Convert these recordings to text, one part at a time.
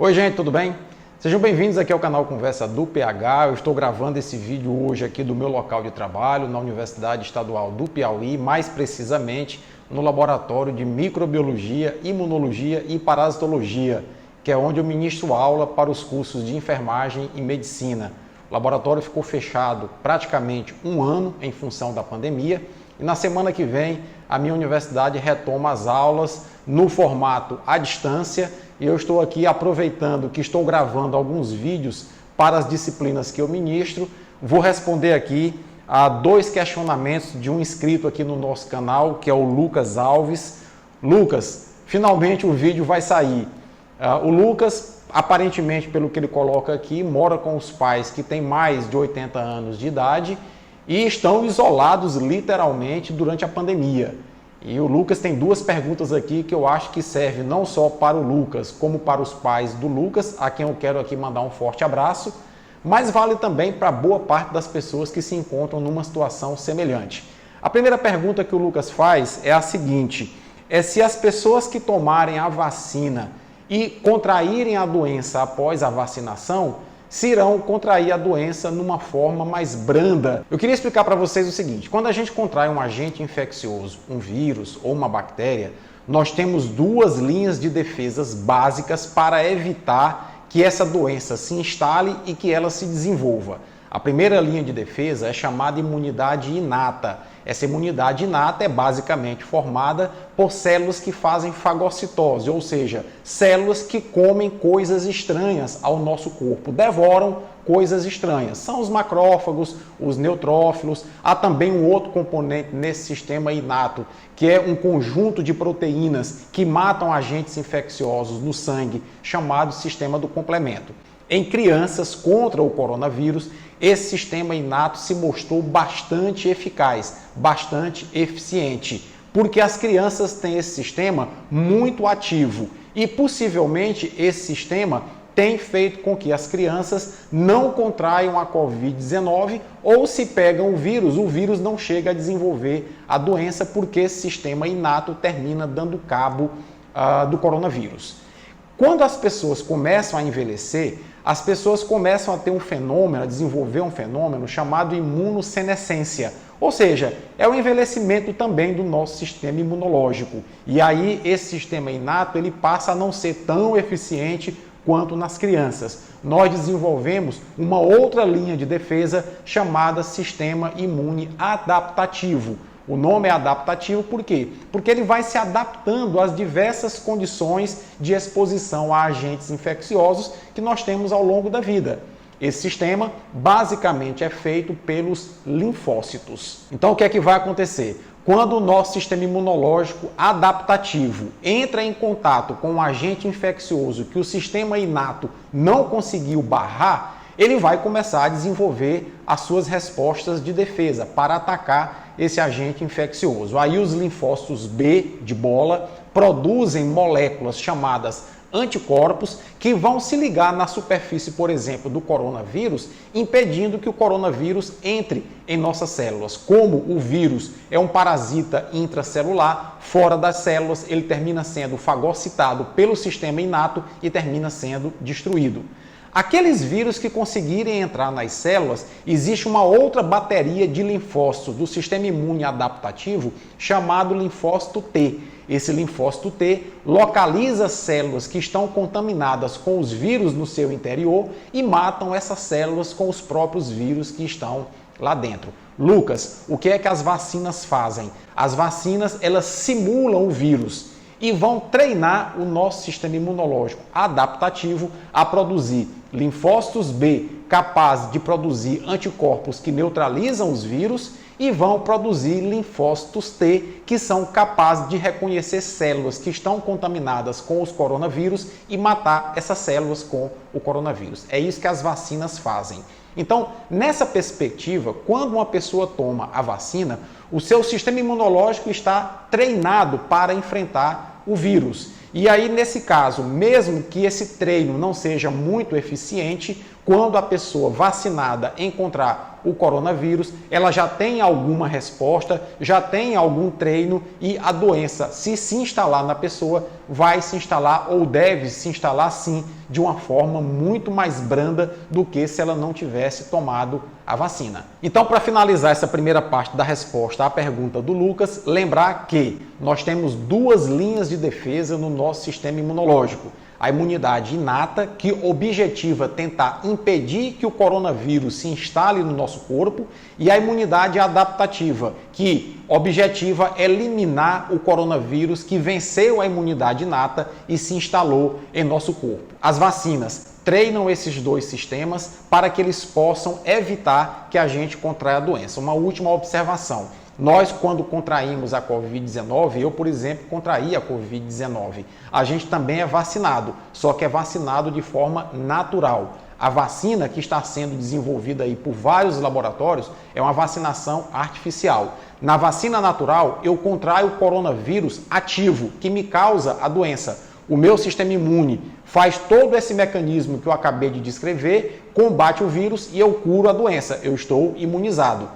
Oi gente, tudo bem? Sejam bem-vindos aqui ao canal Conversa do PH. Eu estou gravando esse vídeo hoje aqui do meu local de trabalho, na Universidade Estadual do Piauí, mais precisamente no Laboratório de Microbiologia, Imunologia e Parasitologia, que é onde eu ministro aula para os cursos de enfermagem e medicina. O laboratório ficou fechado praticamente um ano em função da pandemia e na semana que vem a minha universidade retoma as aulas no formato à distância. E eu estou aqui aproveitando que estou gravando alguns vídeos para as disciplinas que eu ministro. Vou responder aqui a dois questionamentos de um inscrito aqui no nosso canal, que é o Lucas Alves. Lucas, finalmente o vídeo vai sair. O Lucas, aparentemente, pelo que ele coloca aqui, mora com os pais que têm mais de 80 anos de idade e estão isolados literalmente durante a pandemia. E o Lucas tem duas perguntas aqui que eu acho que servem não só para o Lucas, como para os pais do Lucas, a quem eu quero aqui mandar um forte abraço, mas vale também para boa parte das pessoas que se encontram numa situação semelhante. A primeira pergunta que o Lucas faz é a seguinte: é se as pessoas que tomarem a vacina e contraírem a doença após a vacinação, se irão contrair a doença numa forma mais branda. Eu queria explicar para vocês o seguinte: quando a gente contrai um agente infeccioso, um vírus ou uma bactéria, nós temos duas linhas de defesas básicas para evitar que essa doença se instale e que ela se desenvolva. A primeira linha de defesa é chamada imunidade inata. Essa imunidade inata é basicamente formada por células que fazem fagocitose, ou seja, células que comem coisas estranhas ao nosso corpo, devoram coisas estranhas. São os macrófagos, os neutrófilos. Há também um outro componente nesse sistema inato, que é um conjunto de proteínas que matam agentes infecciosos no sangue, chamado sistema do complemento. Em crianças contra o coronavírus, esse sistema inato se mostrou bastante eficaz, bastante eficiente, porque as crianças têm esse sistema muito ativo e possivelmente esse sistema tem feito com que as crianças não contraiam a Covid-19 ou se pegam o vírus não chega a desenvolver a doença porque esse sistema inato termina dando cabo do coronavírus. Quando as pessoas começam a envelhecer, as pessoas começam a ter um fenômeno, a desenvolver um fenômeno chamado imunossenescência, ou seja, é o envelhecimento também do nosso sistema imunológico. E aí esse sistema inato ele passa a não ser tão eficiente quanto nas crianças. Nós desenvolvemos uma outra linha de defesa chamada sistema imune adaptativo. O nome é adaptativo por quê? Porque ele vai se adaptando às diversas condições de exposição a agentes infecciosos que nós temos ao longo da vida. Esse sistema basicamente é feito pelos linfócitos. Então o que é que vai acontecer? Quando o nosso sistema imunológico adaptativo entra em contato com um agente infeccioso que o sistema inato não conseguiu barrar, ele vai começar a desenvolver as suas respostas de defesa para atacar esse agente infeccioso. Aí os linfócitos B de bola produzem moléculas chamadas anticorpos que vão se ligar na superfície, por exemplo, do coronavírus, impedindo que o coronavírus entre em nossas células. Como o vírus é um parasita intracelular, fora das células, ele termina sendo fagocitado pelo sistema inato e termina sendo destruído. Aqueles vírus que conseguirem entrar nas células, existe uma outra bateria de linfócitos do sistema imune adaptativo chamado linfócito T. Esse linfócito T localiza células que estão contaminadas com os vírus no seu interior e matam essas células com os próprios vírus que estão lá dentro. Lucas, o que é que as vacinas fazem? As vacinas, elas simulam o vírus e vão treinar o nosso sistema imunológico adaptativo a produzir linfócitos B capazes de produzir anticorpos que neutralizam os vírus e vão produzir linfócitos T que são capazes de reconhecer células que estão contaminadas com os coronavírus e matar essas células com o coronavírus. É isso que as vacinas fazem. Então, nessa perspectiva, quando uma pessoa toma a vacina, o seu sistema imunológico está treinado para enfrentar o vírus. E aí, nesse caso, mesmo que esse treino não seja muito eficiente, quando a pessoa vacinada encontrar o coronavírus, ela já tem alguma resposta, já tem algum treino e a doença, se instalar na pessoa, vai se instalar ou deve se instalar sim de uma forma muito mais branda do que se ela não tivesse tomado a vacina. Então, para finalizar essa primeira parte da resposta à pergunta do Lucas, lembrar que nós temos duas linhas de defesa no nosso sistema imunológico. A imunidade inata, que objetiva tentar impedir que o coronavírus se instale no nosso corpo, e a imunidade adaptativa, que objetiva eliminar o coronavírus que venceu a imunidade inata e se instalou em nosso corpo. As vacinas treinam esses dois sistemas para que eles possam evitar que a gente contraia a doença. Uma última observação. Nós, quando contraímos a Covid-19, eu, por exemplo, contraí a Covid-19. A gente também é vacinado, só que é vacinado de forma natural. A vacina que está sendo desenvolvida aí por vários laboratórios é uma vacinação artificial. Na vacina natural, eu contraio o coronavírus ativo, que me causa a doença. O meu sistema imune faz todo esse mecanismo que eu acabei de descrever, combate o vírus e eu curo a doença. Eu estou imunizado.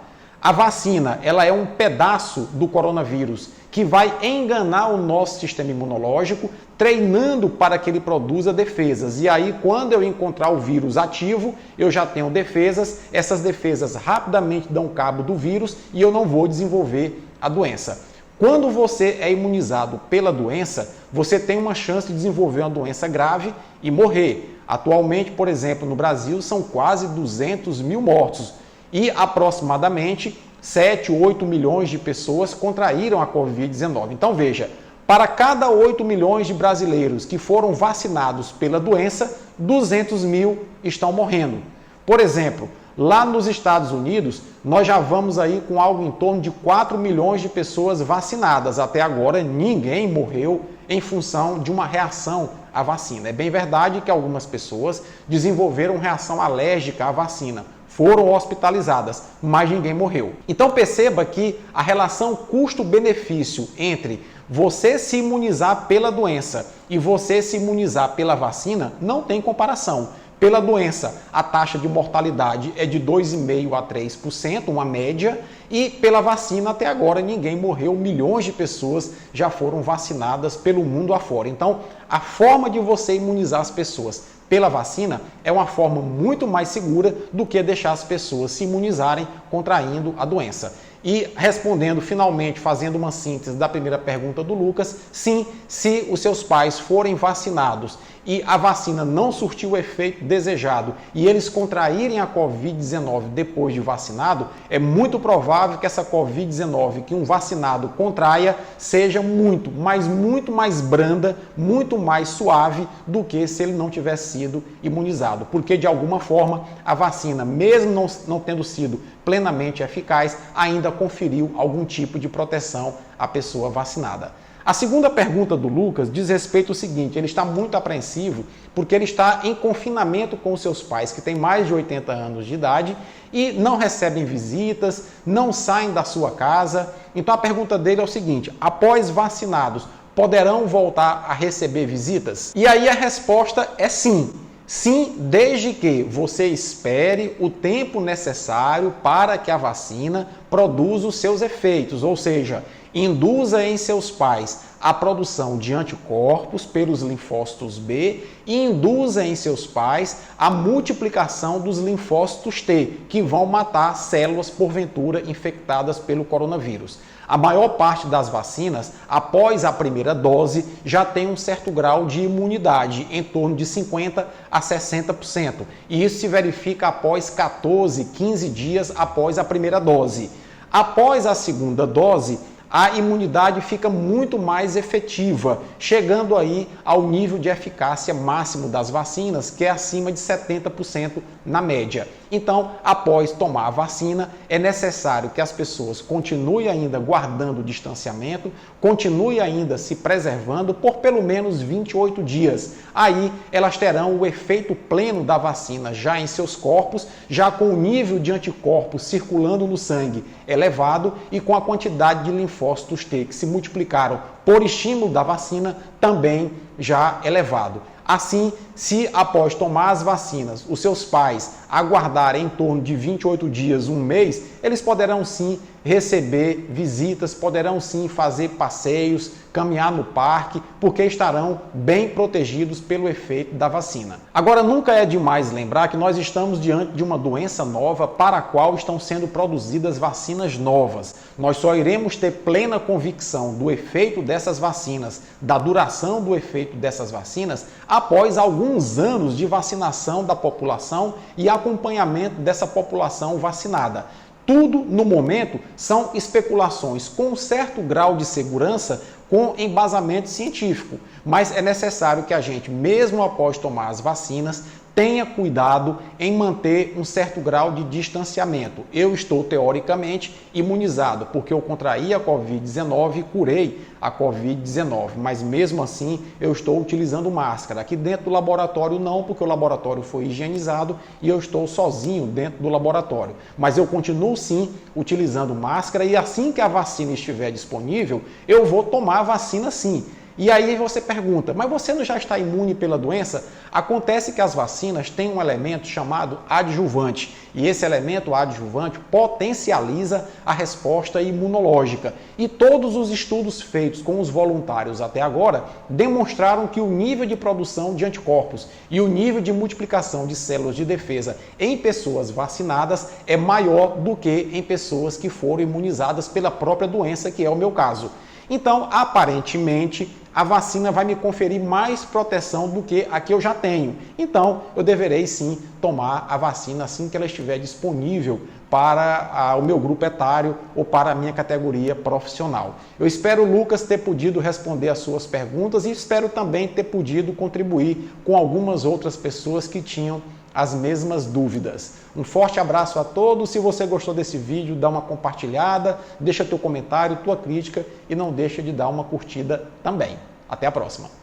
A vacina, ela é um pedaço do coronavírus que vai enganar o nosso sistema imunológico, treinando para que ele produza defesas. E aí, quando eu encontrar o vírus ativo, eu já tenho defesas, essas defesas rapidamente dão cabo do vírus e eu não vou desenvolver a doença. Quando você é imunizado pela doença, você tem uma chance de desenvolver uma doença grave e morrer. Atualmente, por exemplo, no Brasil, são quase 200 mil mortos. E aproximadamente 7, 8 milhões de pessoas contraíram a Covid-19. Então veja, para cada 8 milhões de brasileiros que foram vacinados pela doença, 200 mil estão morrendo. Por exemplo, lá nos Estados Unidos, nós já vamos aí com algo em torno de 4 milhões de pessoas vacinadas. Até agora, ninguém morreu em função de uma reação à vacina. É bem verdade que algumas pessoas desenvolveram reação alérgica à vacina, foram hospitalizadas, mas ninguém morreu. Então perceba que a relação custo-benefício entre você se imunizar pela doença e você se imunizar pela vacina não tem comparação. Pela doença, a taxa de mortalidade é de 2,5% a 3%, uma média, e pela vacina, até agora, ninguém morreu, milhões de pessoas já foram vacinadas pelo mundo afora. Então, a forma de você imunizar as pessoas pela vacina é uma forma muito mais segura do que deixar as pessoas se imunizarem contraindo a doença. E respondendo finalmente, fazendo uma síntese da primeira pergunta do Lucas, sim, se os seus pais forem vacinados e a vacina não surtiu o efeito desejado e eles contraírem a Covid-19 depois de vacinado, é muito provável que essa Covid-19 que um vacinado contraia seja muito, mas muito mais branda, muito mais suave do que se ele não tivesse sido imunizado. Porque de alguma forma a vacina, mesmo não tendo sido plenamente eficaz, ainda conferiu algum tipo de proteção à pessoa vacinada. A segunda pergunta do Lucas diz respeito ao seguinte: ele está muito apreensivo porque ele está em confinamento com os seus pais, que têm mais de 80 anos de idade e não recebem visitas, não saem da sua casa. Então a pergunta dele é o seguinte: após vacinados, poderão voltar a receber visitas? E aí a resposta é sim. Sim, desde que você espere o tempo necessário para que a vacina produza os seus efeitos, ou seja, induza em seus pais a produção de anticorpos pelos linfócitos B e induza em seus pais a multiplicação dos linfócitos T, que vão matar células porventura infectadas pelo coronavírus. A maior parte das vacinas, após a primeira dose, já tem um certo grau de imunidade, em torno de 50% a 60%. E isso se verifica após 14, 15 dias após a primeira dose. Após a segunda dose, a imunidade fica muito mais efetiva, chegando aí ao nível de eficácia máximo das vacinas, que é acima de 70% na média. Então, após tomar a vacina, é necessário que as pessoas continuem ainda guardando o distanciamento, continuem ainda se preservando por pelo menos 28 dias. Aí, elas terão o efeito pleno da vacina já em seus corpos, já com o nível de anticorpos circulando no sangue elevado e com a quantidade de linfócitos linfócitos T, que se multiplicaram por estímulo da vacina, também já elevado. Assim, se após tomar as vacinas, os seus pais aguardarem em torno de 28 dias, um mês, eles poderão sim receber visitas, poderão sim fazer passeios, caminhar no parque, porque estarão bem protegidos pelo efeito da vacina. Agora, nunca é demais lembrar que nós estamos diante de uma doença nova para a qual estão sendo produzidas vacinas novas. Nós só iremos ter plena convicção do efeito dessas vacinas, da duração do efeito dessas vacinas, após alguns anos de vacinação da população e acompanhamento dessa população vacinada. Tudo, no momento, são especulações com um certo grau de segurança, com embasamento científico. Mas é necessário que a gente, mesmo após tomar as vacinas, tenha cuidado em manter um certo grau de distanciamento. Eu estou, teoricamente, imunizado, porque eu contraí a Covid-19 e curei a Covid-19, mas mesmo assim eu estou utilizando máscara. Aqui dentro do laboratório não, porque o laboratório foi higienizado e eu estou sozinho dentro do laboratório. Mas eu continuo sim utilizando máscara e assim que a vacina estiver disponível, eu vou tomar a vacina sim. E aí você pergunta, mas você não já está imune pela doença? Acontece que as vacinas têm um elemento chamado adjuvante, e esse elemento adjuvante potencializa a resposta imunológica. E todos os estudos feitos com os voluntários até agora demonstraram que o nível de produção de anticorpos e o nível de multiplicação de células de defesa em pessoas vacinadas é maior do que em pessoas que foram imunizadas pela própria doença, que é o meu caso. Então, aparentemente, a vacina vai me conferir mais proteção do que a que eu já tenho. Então, eu deverei sim tomar a vacina assim que ela estiver disponível para o meu grupo etário ou para a minha categoria profissional. Eu espero, Lucas, ter podido responder as suas perguntas e espero também ter podido contribuir com algumas outras pessoas que tinham as mesmas dúvidas. Um forte abraço a todos. Se você gostou desse vídeo, dá uma compartilhada, deixa teu comentário, tua crítica e não deixa de dar uma curtida também. Até a próxima!